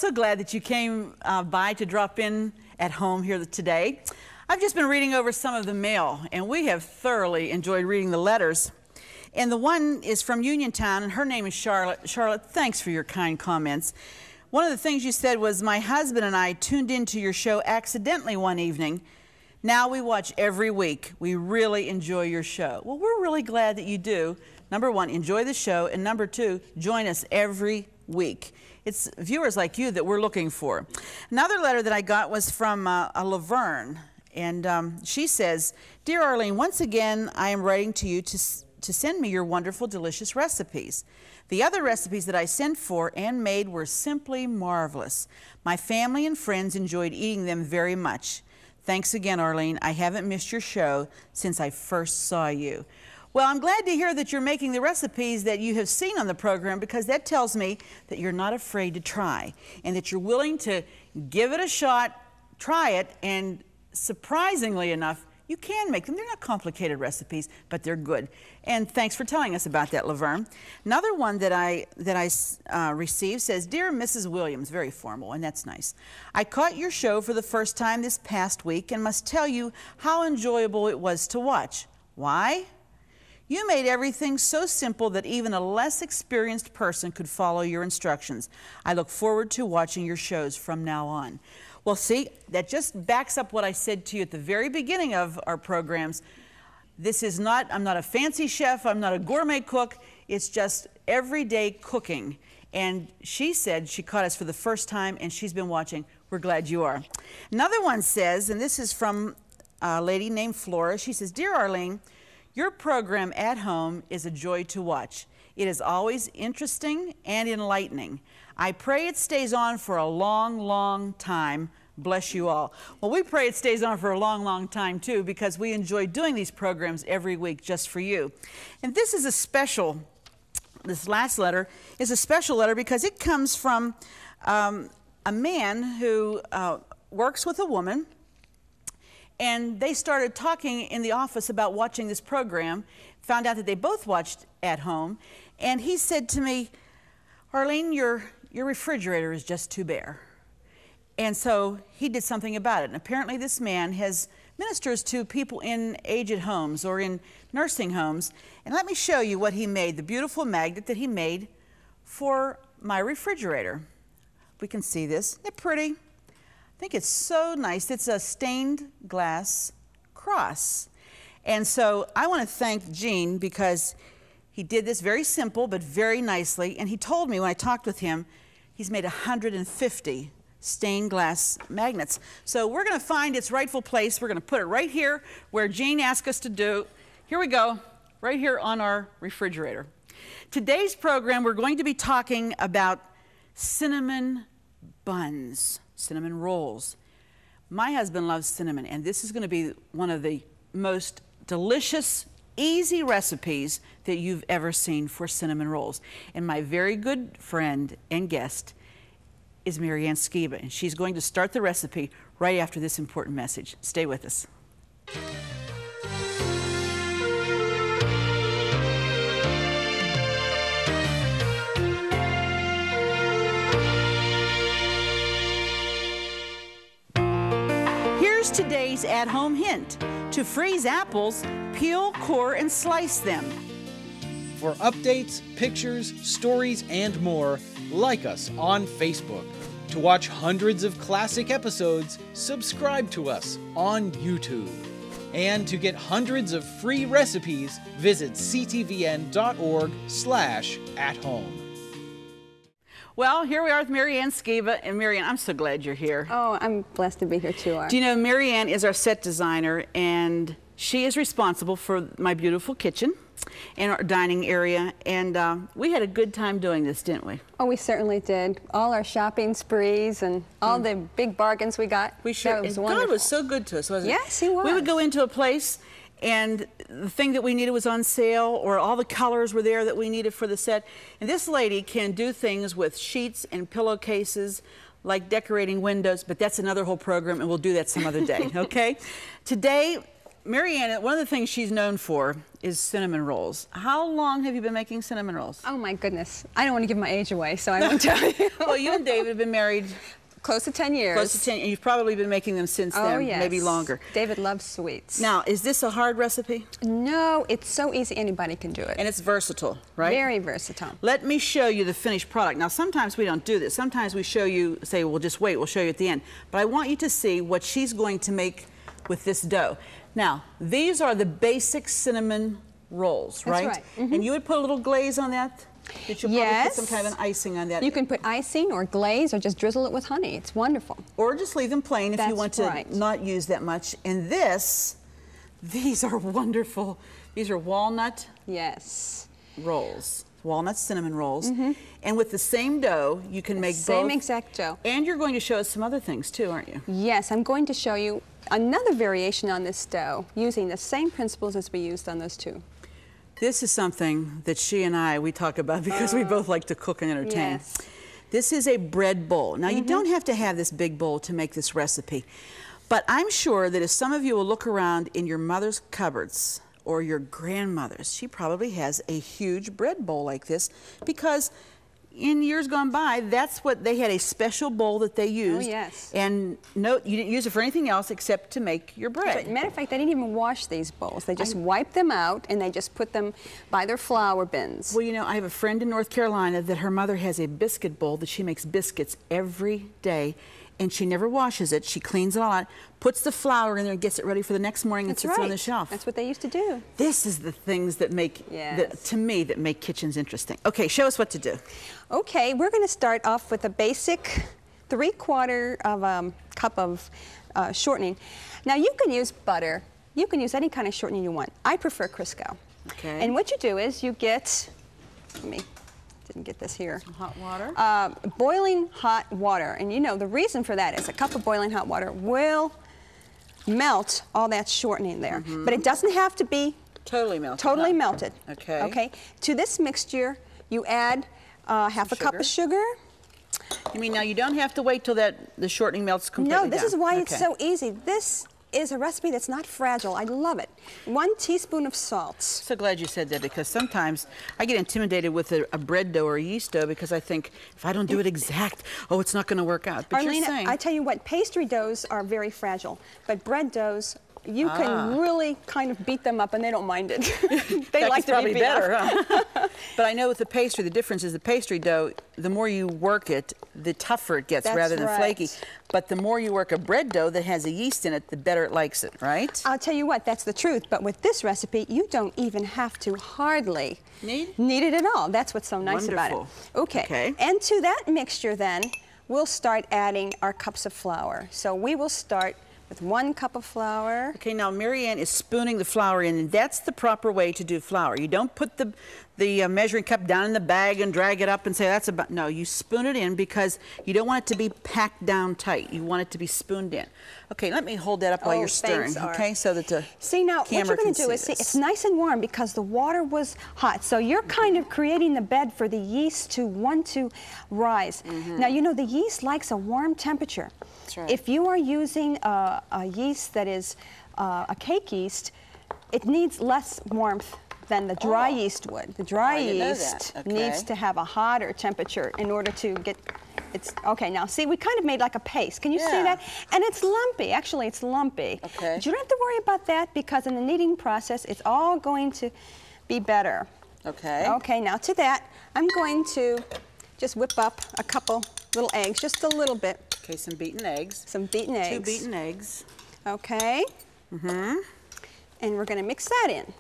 so glad that you came by to drop in at home here today. I've just been reading over some of the mail, and we have thoroughly enjoyed reading the letters. And the one is from Uniontown, and her name is Charlotte. Charlotte, thanks for your kind comments. One of the things you said was, my husband and I tuned into your show accidentally one evening. Now we watch every week. We really enjoy your show. Well, we're really glad that you do. Number one, enjoy the show, and number two, join us every week. It's viewers like you that we're looking for. Another letter that I got was from a Laverne, and she says, Dear Arlene, once again, I am writing to you to send me your wonderful, delicious recipes. The other recipes that I sent for and made were simply marvelous. My family and friends enjoyed eating them very much. Thanks again, Arlene. I haven't missed your show since I first saw you. Well, I'm glad to hear that you're making the recipes that you have seen on the program, because that tells me that you're not afraid to try and that you're willing to give it a shot, try it, and surprisingly enough, you can make them. They're not complicated recipes, but they're good. And thanks for telling us about that, Laverne. Another one that I received says, Dear Mrs. Williams, very formal, and that's nice. I caught your show for the first time this past week and must tell you how enjoyable it was to watch. Why? You made everything so simple that even a less experienced person could follow your instructions. I look forward to watching your shows from now on. Well, see, that just backs up what I said to you at the very beginning of our programs. This is not, I'm not a fancy chef, I'm not a gourmet cook, it's just everyday cooking. And she said she caught us for the first time and she's been watching. We're glad you are. Another one says, and this is from a lady named Flora, she says, Dear Arlene, your program at home is a joy to watch. It is always interesting and enlightening. I pray it stays on for a long, long time. Bless you all. Well, we pray it stays on for a long, long time too, because we enjoy doing these programs every week just for you. And this is a special, this last letter is a special letter because it comes from a man who works with a woman, and they started talking in the office about watching this program, found out that they both watched at home, and he said to me, Arlene, your refrigerator is just too bare. And so he did something about it. And apparently this man ministers to people in aged homes or in nursing homes. And let me show you what he made, the beautiful magnet that he made for my refrigerator. We can see this. Isn't it pretty? I think it's so nice. It's a stained glass cross. And so I want to thank Gene because he did this very simple but very nicely. And he told me when I talked with him, he's made 150 stained glass magnets. So we're going to find its rightful place. We're going to put it right here where Gene asked us to do. Here we go, right here on our refrigerator. Today's program, we're going to be talking about cinnamon buns, cinnamon rolls. My husband loves cinnamon, and this is going to be one of the most delicious, easy recipes that you've ever seen for cinnamon rolls. And my very good friend and guest is Mary Anne Skeba, and she's going to start the recipe right after this important message. Stay with us. Here's today's at-home hint. To freeze apples, peel, core, and slice them. For updates, pictures, stories, and more, like us on Facebook. To watch hundreds of classic episodes, subscribe to us on YouTube. And to get hundreds of free recipes, visit ctvn.org/athome. Well, here we are with Mary Anne Skeba. And Mary Anne, I'm so glad you're here. Oh, I'm blessed to be here too, Art. Do you know, Mary Anne is our set designer, and she is responsible for my beautiful kitchen and our dining area, and we had a good time doing this, didn't we? Oh, we certainly did. All our shopping sprees and all the big bargains we got. We sure. That was God wonderful. was so good to us, wasn't it? Yes, he was. We would go into a place, and the thing that we needed was on sale, or all the colors were there that we needed for the set. And this lady can do things with sheets and pillowcases, like decorating windows, but that's another whole program, and we'll do that some other day, okay? Today, Mary Anne, one of the things she's known for is cinnamon rolls. How long have you been making cinnamon rolls? Oh my goodness. I don't want to give my age away, so I won't tell you. Well, you and David have been married close to 10 years. close to 10, and you've probably been making them since then, yes. maybe longer. David loves sweets. Now, is this a hard recipe? No, it's so easy, anybody can do it. And it's versatile, right? Very versatile. Let me show you the finished product. Now, sometimes we don't do this. Sometimes we show you, say, well, just wait, we'll show you at the end. But I want you to see what she's going to make with this dough. Now, these are the basic cinnamon rolls, right? That's right. Mm-hmm. And you would put a little glaze on that? Did you probably put some kind of an icing on that? You can put icing or glaze or just drizzle it with honey. It's wonderful. Or just leave them plain if you want to right. not use that much. And these are wonderful. These are walnut Yes. rolls. Walnut cinnamon rolls. And with the same dough, you can make both. Same exact dough. And you're going to show us some other things too, aren't you? Yes, I'm going to show you another variation on this dough using the same principles as we used on those two. This is something that she and we talk about because we both like to cook and entertain. Yes. This is a bread bowl. Now, you don't have to have this big bowl to make this recipe, but I'm sure that if some of you will look around in your mother's cupboards or your grandmother's, she probably has a huge bread bowl like this because in years gone by, that's what they had, a special bowl that they used. Oh, yes. And no, you didn't use it for anything else except to make your bread. But matter of fact, they didn't even wash these bowls. They just wiped them out and they just put them by their flour bins. Well, you know, I have a friend in North Carolina that her mother has a biscuit bowl that she makes biscuits every day, and she never washes it. She cleans it all out, puts the flour in there, and gets it ready for the next morning and sits it on the shelf. That's what they used to do. This is the things that make, to me, that make kitchens interesting. Okay, show us what to do. Okay, we're going to start off with a basic 3/4 of a cup of shortening. Now, you can use butter. You can use any kind of shortening you want. I prefer Crisco. Okay. And what you do is you get, didn't get this here. Some hot water. Boiling hot water. And you know, the reason for that is a cup of boiling hot water will melt all that shortening there. But it doesn't have to be totally melted. Totally melted. Okay. Okay. To this mixture, you add half a cup of sugar. You mean now you don't have to wait till the shortening melts completely No, this down. is why it's so easy. This is a recipe that's not fragile. I love it. 1 teaspoon of salt. So glad you said that, because sometimes I get intimidated with a bread dough or a yeast dough because I think if I don't do it exact, oh, it's not going to work out. But Arlene, you're saying, I tell you what, pastry doughs are very fragile, but bread doughs, you can really kind of beat them up and they don't mind it. They like to be beat better, up. huh? But I know with the pastry, the difference is the pastry dough, the more you work it, the tougher it gets rather than flaky. But the more you work a bread dough that has a yeast in it, the better it likes it, right? I'll tell you what, that's the truth. But with this recipe, you don't even have to hardly need it at all. That's what's so nice about it. Okay. And to that mixture then, we'll start adding our cups of flour. So we will start with 1 cup of flour. Okay, now Mary Anne is spooning the flour in, and that's the proper way to do flour. You don't put the measuring cup down in the bag and drag it up and say that's about, no, you spoon it in because you don't want it to be packed down tight. You want it to be spooned in. Okay, let me hold that up while you're stirring, okay, so that the See, now what you're going to do is, see, it's nice and warm because the water was hot. So you're kind of creating the bed for the yeast to want to rise. Now, you know, the yeast likes a warm temperature. That's right. If you are using a yeast that is a cake yeast, it needs less warmth than the dry yeast would. The dry yeast needs to have a hotter temperature in order to get okay, now see, we kind of made like a paste. Can you see that? And it's lumpy. Actually, it's lumpy. Okay. But you don't have to worry about that because in the kneading process, it's all going to be better. Okay. Okay, now to that, I'm going to just whip up a couple little eggs, just a little bit. Okay, some beaten eggs. Some beaten eggs. 2 beaten eggs. Okay. And we're going to mix that in.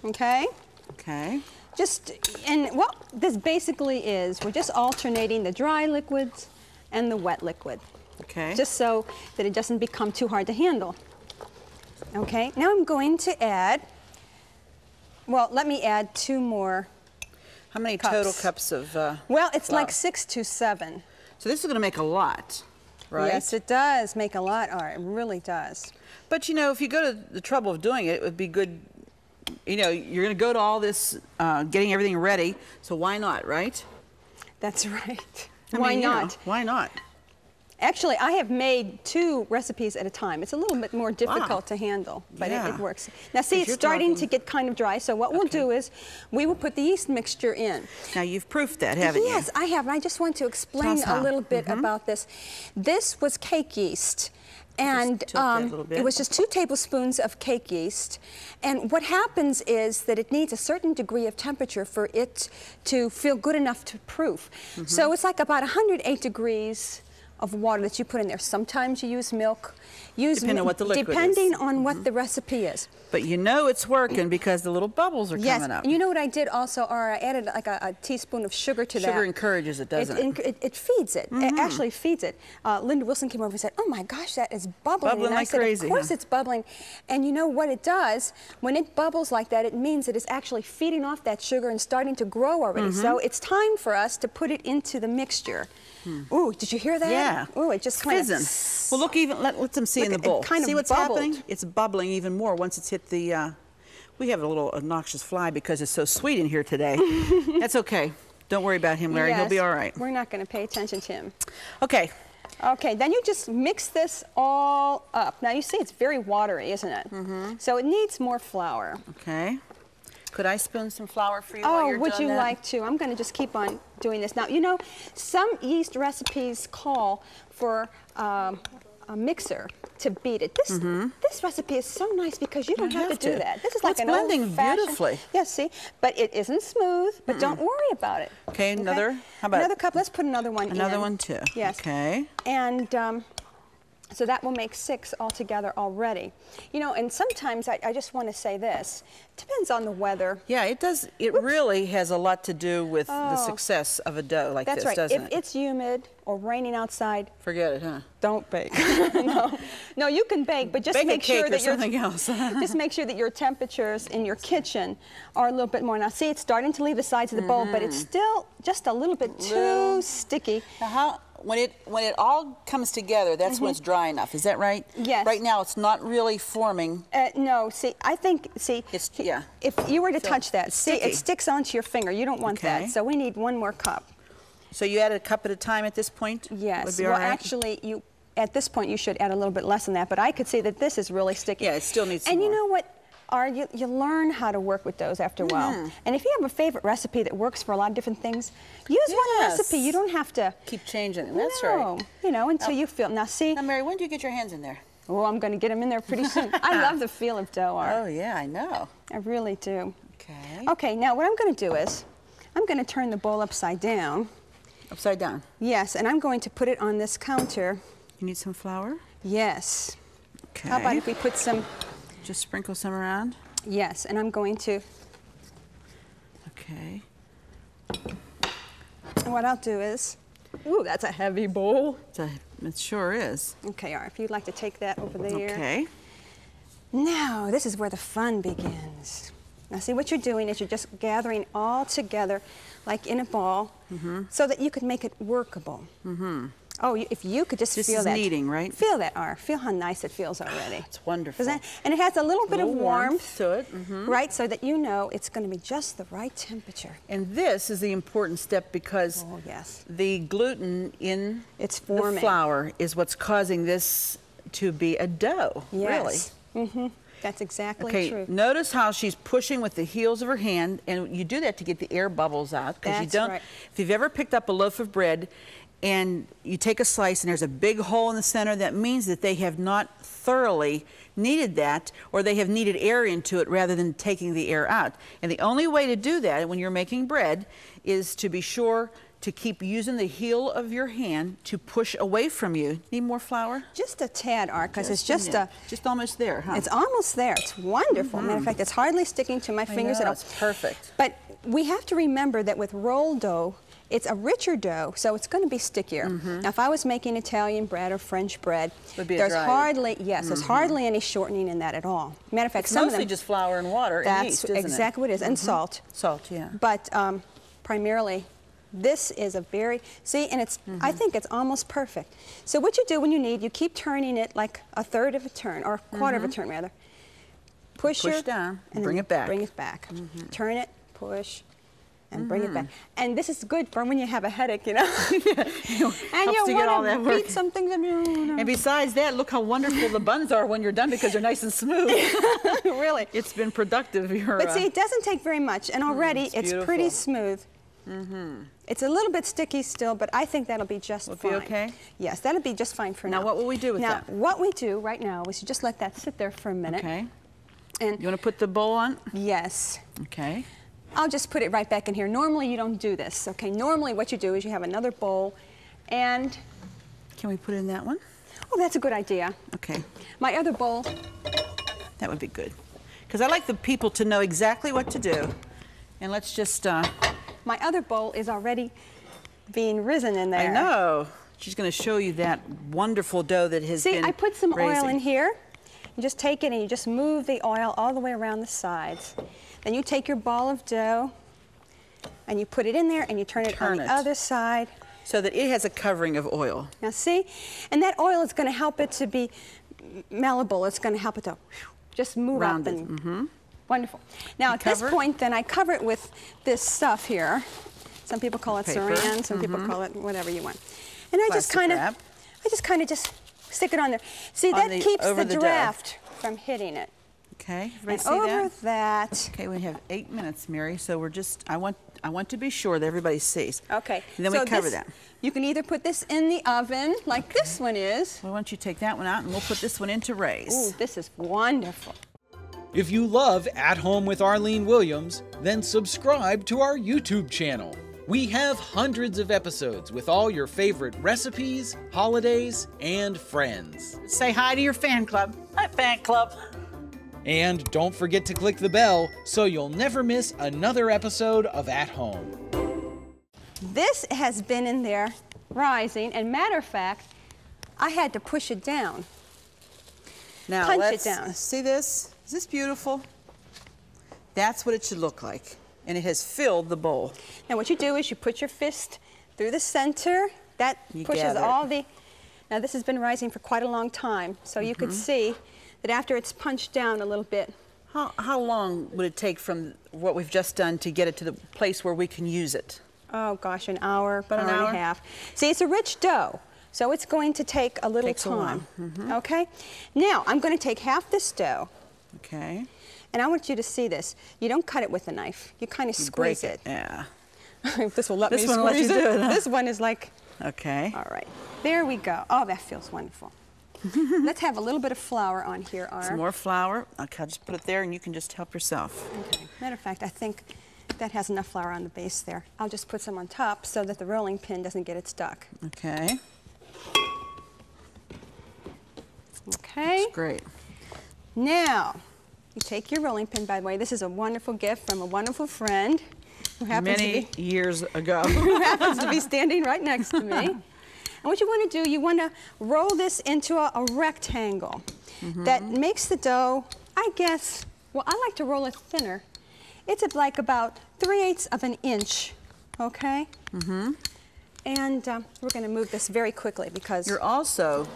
Okay. Okay. What this basically is, we're just alternating the dry liquids and the wet liquid. Okay. Just so that it doesn't become too hard to handle. Okay, now I'm going to add, well, let me add 2 more. How many total cups of Well, it's flour? like 6 to 7. So this is going to make a lot, right? Yes, it does make a lot, Art. It really does. But, you know, if you go to the trouble of doing it, it would be good. You know, you're going to go to all this, getting everything ready, so why not, right? That's right. I Why mean, not? You know, why not? Actually, I have made 2 recipes at a time. It's a little bit more difficult to handle, but it works. Now see, it's starting to get kind of dry, so what we'll do is we will put the yeast mixture in. Now you've proofed that, haven't you? Yes, I have, and I just want to explain a little bit about this. This was cake yeast. And it was just 2 tablespoons of cake yeast. And what happens is that it needs a certain degree of temperature for it to feel good enough to proof. So it's like about 108 degrees of water that you put in there. Sometimes you use milk. Depending on what the liquid depending is. on what the recipe is. But you know it's working because the little bubbles are coming up. And you know what I did also, or I added like a teaspoon of sugar to that. Sugar encourages it, doesn't it? It feeds it. It actually feeds it. Linda Wilson came over and said, "Oh my gosh, that is bubbling." Bubbling and I like said, crazy. Of course it's bubbling. And you know what it does? When it bubbles like that, it means that it's actually feeding off that sugar and starting to grow already. So it's time for us to put it into the mixture. Ooh, did you hear that? Yeah. Ooh, it just kind of... Well, look, even let them see in the bowl. Kind of see what's bubbled. happening? It's bubbling even more once it's hit the... we have a little obnoxious fly because it's so sweet in here today. That's okay. Don't worry about him, Larry. He'll be all right. We're not going to pay attention to him. Okay. Okay, then you just mix this all up. Now you see it's very watery, isn't it? So it needs more flour. Okay. Could I spoon some flour for you while you're would doing you that? like to? I'm going to just keep on doing this. Now, you know, some yeast recipes call for a mixer to beat it. This recipe is so nice because you don't have to do that. This is like an blending beautifully. Yes, see, but it isn't smooth. But don't worry about it. Okay, another. How about another cup? Let's put another one in. Another one too. Yes. Okay. And so that will make 6 altogether already. You know, and sometimes I just want to say this. It depends on the weather. Yeah, it does. It really has a lot to do with the success of a dough like this, doesn't it? If it's humid or raining outside, forget it, huh? don't bake. No, you can bake, but just bake make a cake sure that or something else. just make sure that your temperatures in your kitchen are a little bit more. Now, see, it's starting to leave the sides of the bowl, but it's still just a little bit too sticky. Now, when it all comes together, that's when it's dry enough. Is that right? Yes. Right now, it's not really forming. No, see, I think, It's, if you were to touch that, see, sticky. it sticks onto your finger. You don't want that, so we need 1 more cup. So you add a cup at a time at this point? Yes. Would be Well, all right? actually, at this point, you should add a little bit less than that, but I could see that this is really sticky. Yeah, it still needs some And you more. know what? You learn how to work with those after a while. And if you have a favorite recipe that works for a lot of different things, use one recipe. You don't have to keep changing it. That's right. You know, until you feel. Now, see. Now, Mary, when do you get your hands in there? Oh, I'm going to get them in there pretty soon. I love the feel of dough art. Oh, yeah, I know. I really do. Okay. Okay, now what I'm going to do is I'm going to turn the bowl upside down. Upside down? Yes, and I'm going to put it on this counter. You need some flour? Yes. Okay. How about if we put some... Just sprinkle some around? Yes, and I'm going to... Okay. And what I'll do is... Ooh, that's a heavy bowl. It sure is. Okay, all right, if you'd like to take that over there. Okay. Now, this is where the fun begins. Now, see, what you're doing is you're just gathering all together, like in a ball, so that you could make it workable. Oh, if you could just feel that. This is kneading, right? Feel that, R. Feel how nice it feels already. It's wonderful. And it has a little bit of warmth to it. right, so that you know it's going to be just the right temperature. And this is the important step because the gluten in the flour is what's causing this to be a dough, really. That's exactly true. Okay, notice how she's pushing with the heels of her hand, and you do that to get the air bubbles out. Because you don't. If you've ever picked up a loaf of bread and you take a slice and there's a big hole in the center, that means that they have not thoroughly kneaded that, or they have kneaded air into it rather than taking the air out. And the only way to do that when you're making bread is to be sure to keep using the heel of your hand to push away from you. Need more flour? Just a tad, Art, because it's just just almost there, huh? It's almost there. It's wonderful. Matter of fact, it's hardly sticking to my fingers at all. It's perfect. But we have to remember that with rolled dough, it's a richer dough, so it's going to be stickier. Now, if I was making Italian bread or French bread, there's hardly, there's hardly any shortening in that at all. Matter of fact, some of them... mostly just flour and water and yeast, isn't it? That's exactly what it is, and salt. Salt, yeah. But primarily, this is a very, see, and it's, I think it's almost perfect. So what you do when you knead, you keep turning it like a third of a turn, or a quarter of a turn, rather. Push Push down, and bring it back. Bring it back. Turn it, push, and bring it back. And this is good for when you have a headache, you know. And you want to beat some things. And besides that, look how wonderful the buns are when you're done because they're nice and smooth. Really. It's been productive. But see, it doesn't take very much, and already it's pretty smooth. It's a little bit sticky still, but I think that'll be just fine. Will it be okay? Yes, that'll be just fine for now. Now, what will we do with that? Now, what we do right now is you just let that sit there for a minute. Okay. And you want to put the bowl on? Yes. Okay. I'll just put it right back in here. Normally, you don't do this, okay? Normally, what you do is you have another bowl, and... Can we put it in that one? Oh, that's a good idea. Okay. My other bowl... That would be good. Because I like the people to know exactly what to do. And let's just... My other bowl is already being risen in there. I know. She's going to show you that wonderful dough that has been See, I put some raising. oil in here. You just take it and you just move the oil all the way around the sides. Then you take your ball of dough and you put it in there and you turn it on the other side. So that it has a covering of oil. Now see? And that oil is going to help it to be malleable. It's going to help it to just move rounded. up. And wonderful. Now at this point, then I cover it with this stuff here. Some people call it saran, some people call it whatever you want. And I just kind of just stick it on there. See, that keeps the draft from hitting it. Okay, and over that. Okay, we have 8 minutes, Mary. So we're just, I want to be sure that everybody sees. Okay. And then we cover that. You can either put this in the oven, like this one is. Well, why don't you take that one out and we'll put this one in to raise. Ooh, this is wonderful. If you love At Home with Arlene Williams, then subscribe to our YouTube channel. We have hundreds of episodes with all your favorite recipes, holidays, and friends. Say hi to your fan club. Hi, fan club. And don't forget to click the bell so you'll never miss another episode of At Home. This has been in there rising, and matter of fact, I had to push it down. Now punch let's it down. See this? Is this beautiful? That's what it should look like. And it has filled the bowl. Now what you do is you put your fist through the center. That pushes all the... Now this has been rising for quite a long time, so you could see that after it's punched down a little bit. How long would it take from what we've just done to get it to the place where we can use it? Oh gosh, an hour, hour and a half. See, it's a rich dough, so it's going to take a little time. Okay? Now, I'm going to take half this dough. Okay. And I want you to see this. You don't cut it with a knife. You kind of squeeze it. Yeah. This will let me squeeze it. Do it, huh? This one is like... Okay. All right. There we go. Oh, that feels wonderful. Let's have a little bit of flour on here, Some more flour. Okay, I'll just put it there and you can just help yourself. Okay. Matter of fact, I think that has enough flour on the base there. I'll just put some on top so that the rolling pin doesn't get it stuck. Okay. Okay. That's great. Now, you take your rolling pin. By the way, this is a wonderful gift from a wonderful friend who happens many years ago. who happens to be standing right next to me. And what you want to do, you want to roll this into a rectangle that makes the dough, I guess, well, I like to roll it thinner. It's like about 3/8 of an inch, okay? And we're going to move this very quickly because... You're also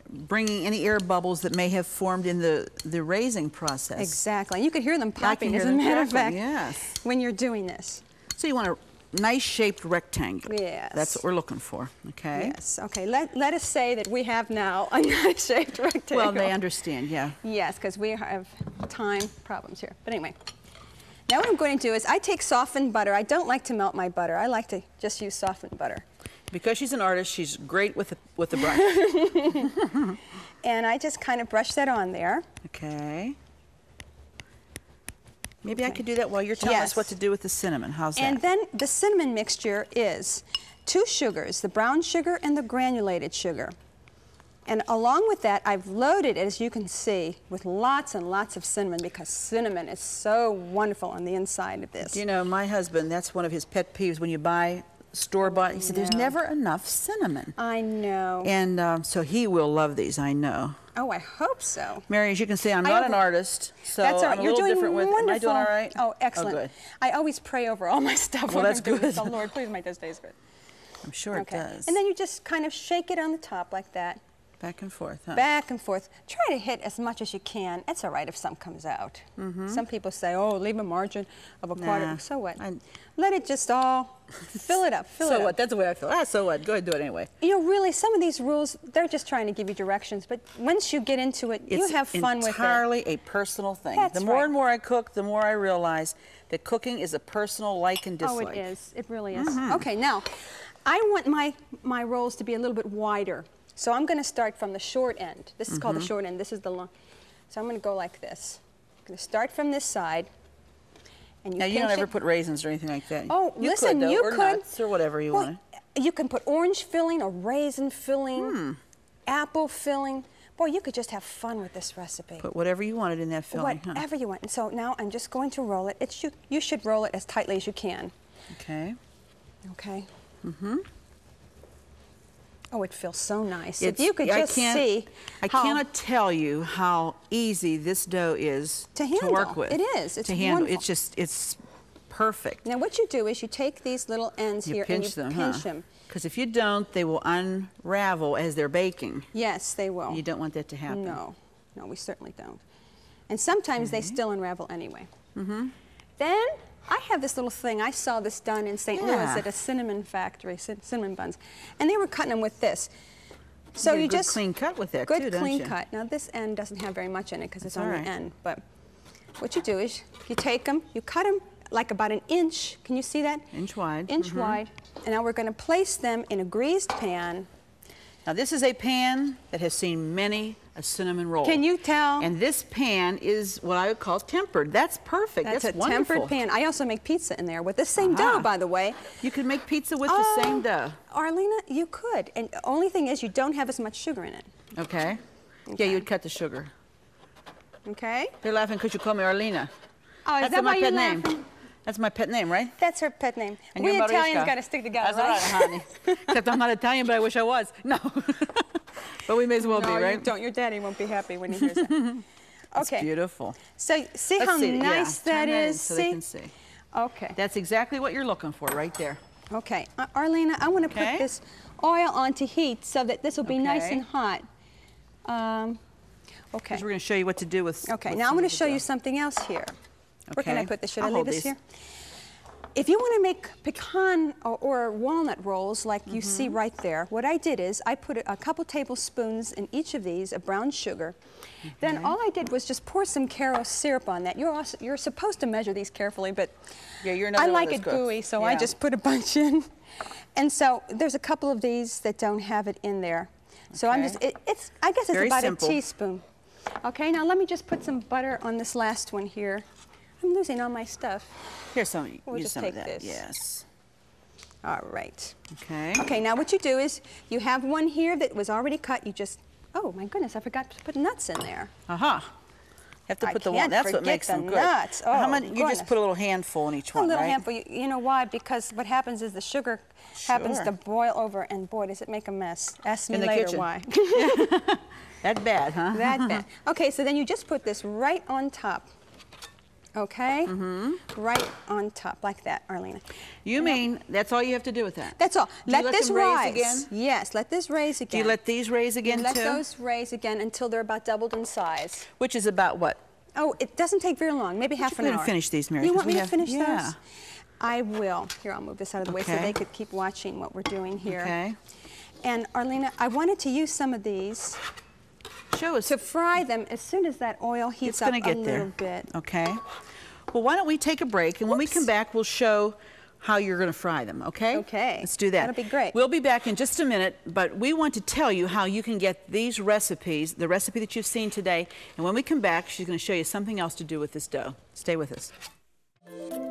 bringing any air bubbles that may have formed in the raising process. Exactly. You could hear them popping, as a matter of fact, when you're doing this. So you want a nice shaped rectangle. Yes. That's what we're looking for, okay? Yes. Okay, let us say that we have now a nice shaped rectangle. Well, they understand, yeah. Yes, because we have time problems here. But anyway, now what I'm going to do is I take softened butter. I don't like to melt my butter. I like to just use softened butter. Because she's an artist, she's great with the brush. And I just kind of brush that on there. Okay. Maybe I could do that while you're telling us what to do with the cinnamon. How's that? And then the cinnamon mixture is 2 sugars, the brown sugar and the granulated sugar. And along with that, I've loaded, as you can see, with lots and lots of cinnamon because cinnamon is so wonderful on the inside of this. You know, my husband, that's one of his pet peeves when you buy store-bought. He said, there's never enough cinnamon. I know. And so he will love these, I know. Oh, I hope so. Mary, as you can see, I'm not an artist, so that's all right. I'm a little different with it. Am I doing all right? Oh, excellent. Oh, good. I always pray over all my stuff. Well, that's good. So, Lord, please make this taste good. I'm sure it does. And then you just kind of shake it on the top like that. Back and forth, huh? Back and forth. Try to hit as much as you can. It's all right if something comes out. Some people say, oh, leave a margin of a quarter. Nah, So what? Let it just all fill it up. Fill it up. So what? That's the way I feel. Ah, so what? Go ahead, do it anyway. You know, really, some of these rules, they're just trying to give you directions. But once you get into it, you have fun with it. It's entirely a personal thing. That's the more right. and more I cook, the more I realize that cooking is a personal like and dislike. Oh, it is. It really is. Okay, now, I want my rolls to be a little bit wider. So I'm going to start from the short end. This is called the short end. This is the long. So I'm going to go like this. I'm going to start from this side. And you now, you don't ever it. put raisins or anything like that. Oh, you listen, could, though, you or could. Nuts or whatever you want. You can put orange filling or raisin filling, apple filling. Boy, you could just have fun with this recipe. Put whatever you wanted in that filling. Whatever you want. And so now I'm just going to roll it. You should roll it as tightly as you can. Okay. Okay. Oh, it feels so nice. If you could just see. I cannot tell you how easy this dough is to work with. It is. It's to handle. wonderful. It's perfect. Now what you do is you take these little ends here and you pinch them. Because if you don't, they will unravel as they're baking. Yes, they will. You don't want that to happen. No, no, we certainly don't. And sometimes they still unravel anyway. Then I have this little thing. I saw this done in St. Louis at a cinnamon factory, cinnamon buns, and they were cutting them with this. So you just clean cut with that good too, don't clean you? cut. Now this end doesn't have very much in it because it's on all the right. end. But what you do is you take them, you cut them like about an inch. Can you see that? Inch wide. Inch wide. And now we're going to place them in a greased pan. Now this is a pan that has seen many a cinnamon roll. Can you tell? And this pan is what I would call tempered. That's perfect. That's a wonderful. tempered pan. I also make pizza in there with the same dough, by the way. You could make pizza with the same dough. Arlena, you could. And the only thing is you don't have as much sugar in it. Okay. Yeah, you would cut the sugar. Okay. They're laughing because you call me Arlena. Oh, is That's that my why pet you're name. laughing? That's my pet name, right? That's her pet name. And we you're Italians Mariska. got to stick together, That's right? right, honey. Except I'm not Italian, but I wish I was. No. But we may as well be, right? You don't. Your daddy won't be happy when he hears that. That's Okay. beautiful. So see Let's how see. nice that Turn is? so they can see. Okay. That's exactly what you're looking for right there. Okay. Arlena, I want to put this oil onto heat so that this will be nice and hot. Okay. Because we're going to show you what to do with. Okay. with Now I'm some going of to the show dough. you something else here. Where can I put this? Should I I'll leave hold this these. here? If you want to make pecan or walnut rolls like you see right there, what I did is I put a couple tablespoons in each of these of brown sugar. Then all I did was just pour some Caro syrup on that. You're supposed to measure these carefully, but you're not I like it gooey, so I just put a bunch in. And so there's a couple of these that don't have it in there. So I'm just, I guess it's Very about simple. a teaspoon. Okay, now let me just put some butter on this last one here. I'm losing all my stuff. Here's some. We'll use just some take of that. this. Yes. All right. Okay. Okay, now what you do is you have one here that was already cut. You just, oh my goodness, I forgot to put nuts in there. You have to put the one. can't That's what forget makes them the good. nuts. Oh, How many? You just goodness. put a little handful in each one, A little right? handful. You know why? Because what happens is the sugar happens to boil over, and boy, does it make a mess. Ask me In the later kitchen. why. That bad, huh? That bad. Okay, so then you just put this right on top. Okay? Right on top, like that, Arlena. You mean that's all you have to do with that? That's all. Do you Let this them raise rise again? Yes, let this raise again. Do you let these raise again Let too? those raise again until they're about doubled in size. Which is about what? Oh, it doesn't take very long, maybe half an Go hour. ahead and finish these, Mary. You 'cause want we me to have- finish yeah. those? I will. Here, I'll move this out of the way so Okay. they could keep watching what we're doing here. Okay. And Arlena, I wanted to use some of these Show us. to fry them as soon as that oil heats It's up going to a get little there. bit. Okay. Well, why don't we take a break, and when we come back, we'll show how you're going to fry them, okay? Okay. Let's do that. That'll be great. We'll be back in just a minute, but we want to tell you how you can get these recipes, the recipe that you've seen today, and when we come back, she's going to show you something else to do with this dough. Stay with us.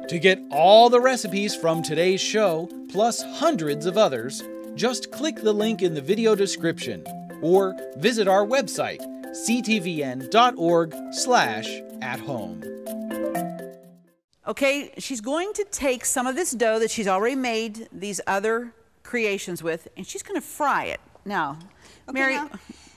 To get all the recipes from today's show, plus hundreds of others, just click the link in the video description or visit our website, ctvn.org/at-home. Okay, she's going to take some of this dough that she's already made these other creations with, and she's going to fry it. Now, Okay, Mary, now,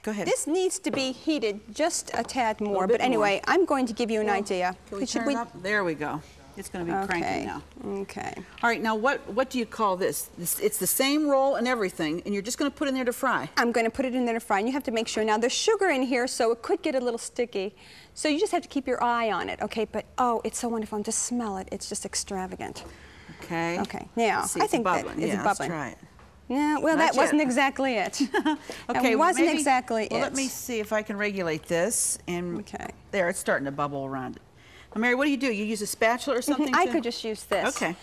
go ahead. This needs to be heated just a tad more, bit but anyway, I'm going to give you an idea. Can we turn it up? There we go. It's going to be cranky now. Okay. All right, now what do you call this? It's the same roll and everything, and you're just going to put it in there to fry. I'm going to put it in there to fry, and you have to make sure. Now, there's sugar in here, so it could get a little sticky. So you just have to keep your eye on it, okay? But, oh, it's so wonderful. And just smell it. It's just extravagant. Okay. Okay. Now, See, I think bubbling. that it's bubbling. Let's try it. Yeah, well, Not that yet. wasn't exactly it. Okay, It wasn't exactly it. Let me see if I can regulate this. And Okay. there, it's starting to bubble around it. Now, Mary, what do? You use a spatula or something? I could just use this. Okay.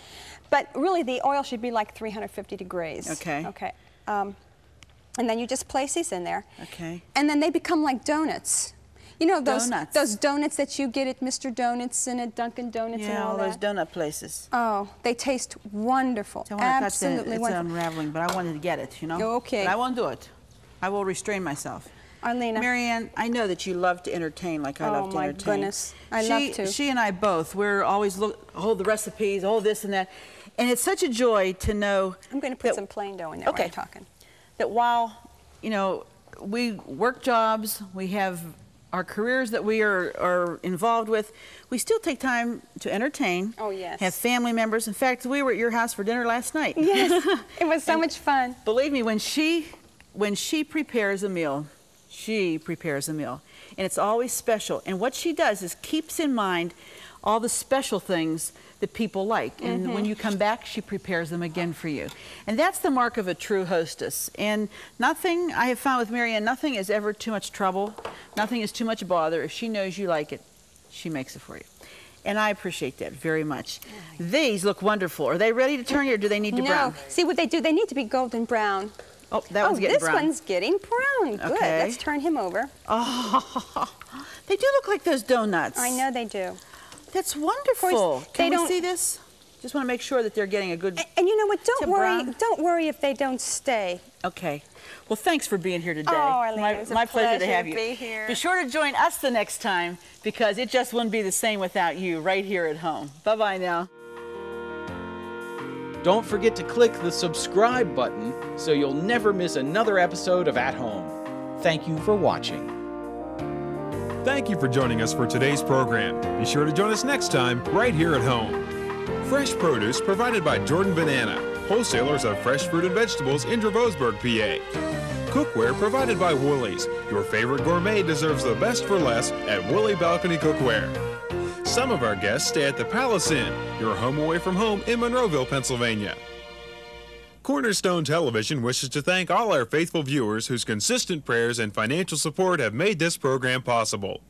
But really, the oil should be like 350 degrees. Okay. Okay. And then you just place these in there. Okay. And then they become like donuts. You know Donuts. those donuts that you get at Mr. Donuts and at Dunkin' Donuts and Yeah, all all those that? donut places. Oh, they taste wonderful. So when I touch Absolutely it's wonderful. unraveling, but I wanted to get it, you know? Okay. But I won't do it. I will restrain myself. Arlene. Mary Anne, I know that you love to entertain like I love to entertain. Oh, my goodness. I love to. She and I both, we're always hold the recipes, hold this and that. And it's such a joy to know. I'm going to put some plain dough in there while I'm talking. That while, you know, we work jobs, we have our careers that we are involved with, we still take time to entertain. Oh, yes. Have family members. In fact, we were at your house for dinner last night. Yes, it was so much fun. Believe me, when she prepares a meal, she prepares a meal. And it's always special. And what she does is keeps in mind all the special things that people like. And when you come back, she prepares them again for you. And that's the mark of a true hostess. And nothing, I have found with Mary Anne, nothing is ever too much trouble. Nothing is too much bother. If she knows you like it, she makes it for you. And I appreciate that very much. These look wonderful. Are they ready to turn or do they need to brown? No. See what they do? They need to be golden brown. Oh, that one's getting brown. This one's getting brown. Good. Okay. Let's turn him over. Oh, they do look like those donuts. I know they do. That's wonderful. course, Can they we don't- see this? Just want to make sure that they're getting a good. And you know what? Don't tip worry. brown. Don't worry if they don't stay. Okay. Well, thanks for being here today. Oh, Arlene, it was a my pleasure to pleasure have to you. be here. Be sure to join us the next time because it just wouldn't be the same without you right here at home. Bye-bye now. Don't forget to click the subscribe button so you'll never miss another episode of At Home. Thank you for watching. Thank you for joining us for today's program. Be sure to join us next time right here at home. Fresh produce provided by Jordan Banana, wholesalers of fresh fruit and vegetables in Dravosburg, PA. Cookware provided by Woolies. Your favorite gourmet deserves the best for less at Woolly Balcony Cookware. Some of our guests stay at the Palace Inn, your home away from home in Monroeville, Pennsylvania. Cornerstone Television wishes to thank all our faithful viewers whose consistent prayers and financial support have made this program possible.